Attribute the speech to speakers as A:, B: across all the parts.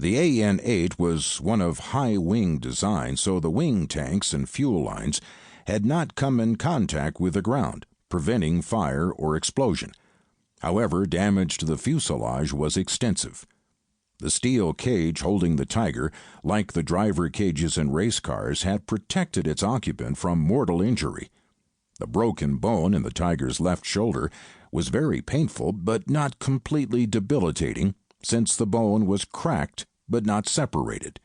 A: The AN-8 was one of high-wing design, so the wing tanks and fuel lines had not come in contact with the ground, preventing fire or explosion. However, damage to the fuselage was extensive. The steel cage holding the Tiger, like the driver cages in race cars, had protected its occupant from mortal injury. The broken bone in the Tiger's left shoulder was very painful, but not completely debilitating, since the bone was cracked but not separated.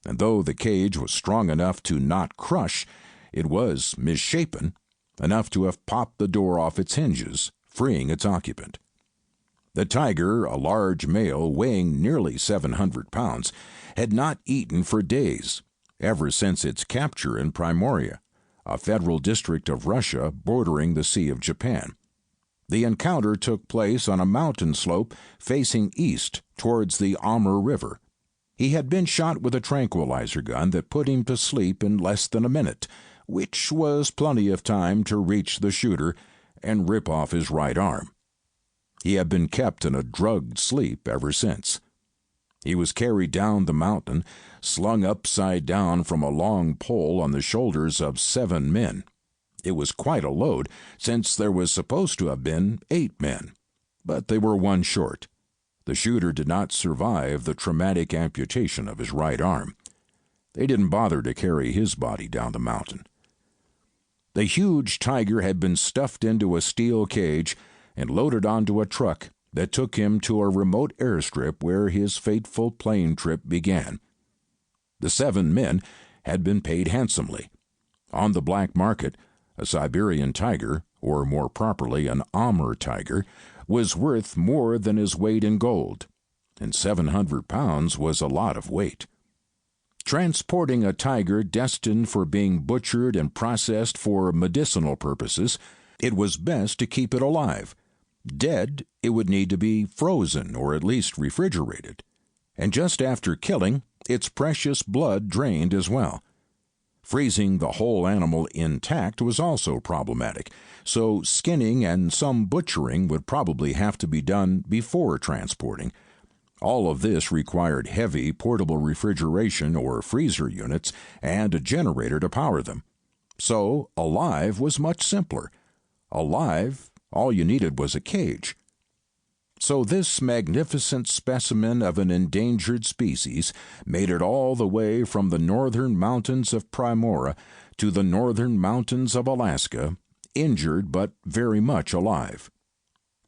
A: And though the cage was strong enough to not crush, it was misshapen, enough to have popped the door off its hinges, freeing its occupant. The Tiger, a large male weighing nearly 700 pounds, had not eaten for days, ever since its capture in Primoria, a federal district of Russia bordering the Sea of Japan. The encounter took place on a mountain slope facing east towards the Amur River. He had been shot with a tranquilizer gun that put him to sleep in less than a minute, which was plenty of time to reach the shooter and rip off his right arm. He had been kept in a drugged sleep ever since. He was carried down the mountain, slung upside down from a long pole on the shoulders of 7 men. It was quite a load, since there was supposed to have been 8 men, but they were 1 short. The shooter did not survive the traumatic amputation of his right arm. They didn't bother to carry his body down the mountain. The huge Tiger had been stuffed into a steel cage and loaded onto a truck that took him to a remote airstrip where his fateful plane trip began. The 7 men had been paid handsomely. On the black market, a Siberian tiger, or more properly an Amur tiger, was worth more than his weight in gold, and 700 pounds was a lot of weight. Transporting a tiger destined for being butchered and processed for medicinal purposes, it was best to keep it alive. Dead, it would need to be frozen or at least refrigerated, and just after killing, its precious blood drained as well. Freezing the whole animal intact was also problematic, so skinning and some butchering would probably have to be done before transporting. All of this required heavy portable refrigeration or freezer units and a generator to power them. So, alive was much simpler. Alive, all you needed was a cage. So this magnificent specimen of an endangered species made it all the way from the northern mountains of Primoria to the northern mountains of Alaska, injured but very much alive.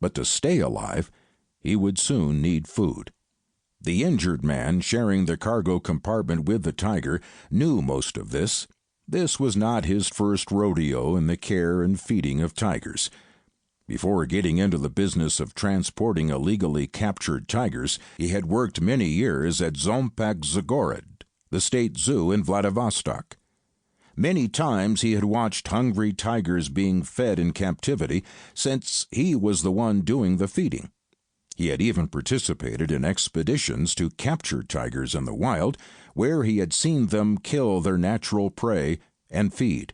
A: But to stay alive, he would soon need food. The injured man sharing the cargo compartment with the Tiger knew most of this. This was not his first rodeo in the care and feeding of tigers. Before getting into the business of transporting illegally captured tigers, he had worked many years at Zompak-Zagorod, the state zoo in Vladivostok. Many times he had watched hungry tigers being fed in captivity, since he was the one doing the feeding. He had even participated in expeditions to capture tigers in the wild, where he had seen them kill their natural prey and feed.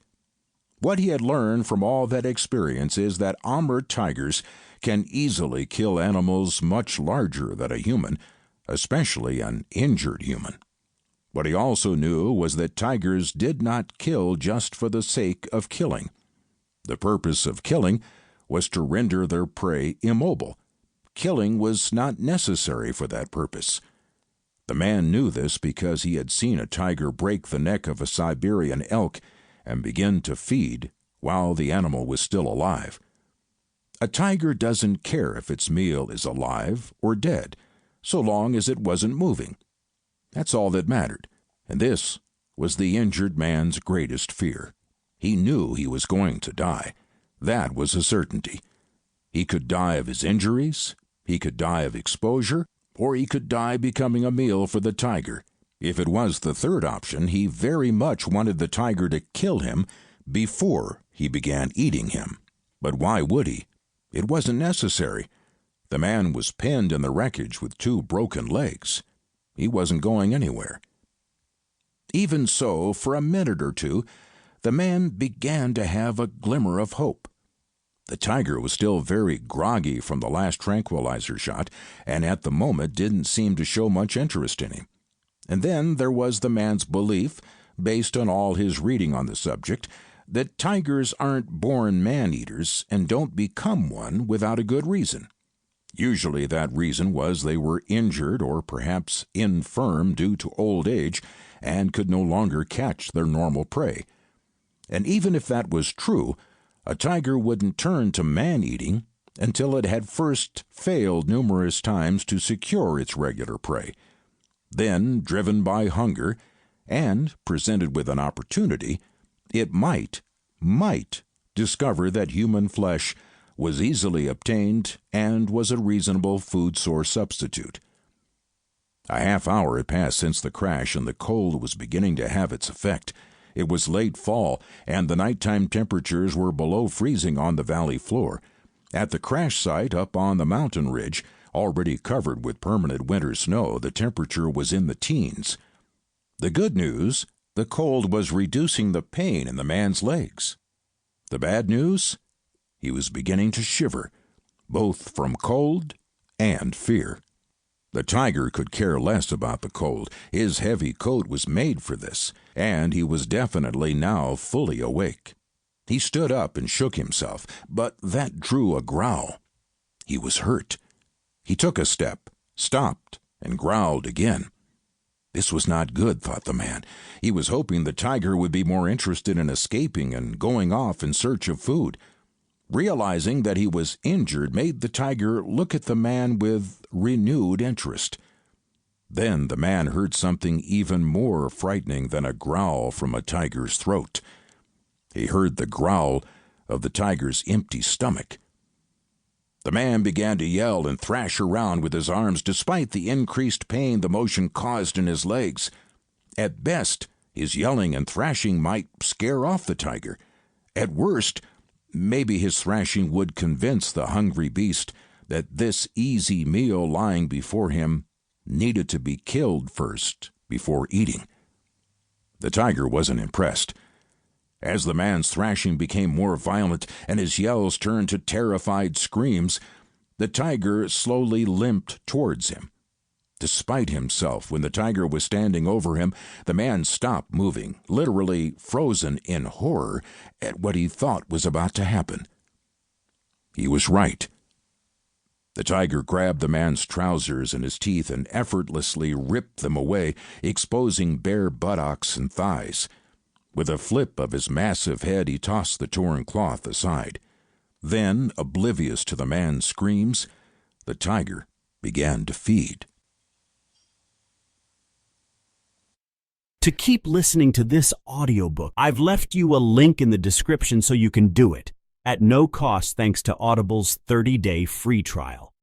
A: What he had learned from all that experience is that Amur tigers can easily kill animals much larger than a human, especially an injured human. What he also knew was that tigers did not kill just for the sake of killing. The purpose of killing was to render their prey immobile. Killing was not necessary for that purpose. The man knew this because he had seen a tiger break the neck of a Siberian elk and begin to feed while the animal was still alive. A tiger doesn't care if its meal is alive or dead, so long as it wasn't moving. That's all that mattered, and this was the injured man's greatest fear. He knew he was going to die. That was a certainty. He could die of his injuries, he could die of exposure, or he could die becoming a meal for the tiger. If it was the third option, he very much wanted the tiger to kill him before he began eating him. But why would he? It wasn't necessary. The man was pinned in the wreckage with 2 broken legs. He wasn't going anywhere. Even so, for a minute or two, the man began to have a glimmer of hope. The tiger was still very groggy from the last tranquilizer shot, and at the moment didn't seem to show much interest in him. And then there was the man's belief, based on all his reading on the subject, that tigers aren't born man-eaters and don't become one without a good reason. Usually that reason was they were injured or perhaps infirm due to old age and could no longer catch their normal prey. And even if that was true, a tiger wouldn't turn to man-eating until it had first failed numerous times to secure its regular prey. Then, driven by hunger, and presented with an opportunity, it might discover that human flesh was easily obtained and was a reasonable food source substitute. A half hour had passed since the crash, and the cold was beginning to have its effect. It was late fall, and the nighttime temperatures were below freezing on the valley floor. At the crash site up on the mountain ridge, already covered with permanent winter snow, the temperature was in the teens. The good news, the cold was reducing the pain in the man's legs. The bad news, he was beginning to shiver, both from cold and fear. The tiger could care less about the cold. His heavy coat was made for this, and he was definitely now fully awake. He stood up and shook himself, but that drew a growl. He was hurt. He took a step, stopped, and growled again. This was not good, thought the man. He was hoping the tiger would be more interested in escaping and going off in search of food. Realizing that he was injured made the tiger look at the man with renewed interest. Then the man heard something even more frightening than a growl from a tiger's throat. He heard the growl of the tiger's empty stomach. The man began to yell and thrash around with his arms despite the increased pain the motion caused in his legs. At best, his yelling and thrashing might scare off the tiger. At worst, maybe his thrashing would convince the hungry beast that this easy meal lying before him needed to be killed first before eating. The tiger wasn't impressed. As the man's thrashing became more violent and his yells turned to terrified screams, the tiger slowly limped towards him. Despite himself, when the tiger was standing over him, the man stopped moving, literally frozen in horror at what he thought was about to happen. He was right. The tiger grabbed the man's trousers in his teeth and effortlessly ripped them away, exposing bare buttocks and thighs. With a flip of his massive head, he tossed the torn cloth aside. Then, oblivious to the man's screams, the tiger began to feed.
B: To keep listening to this audiobook, I've left you a link in the description so you can do it, at no cost thanks to Audible's 30-day free trial.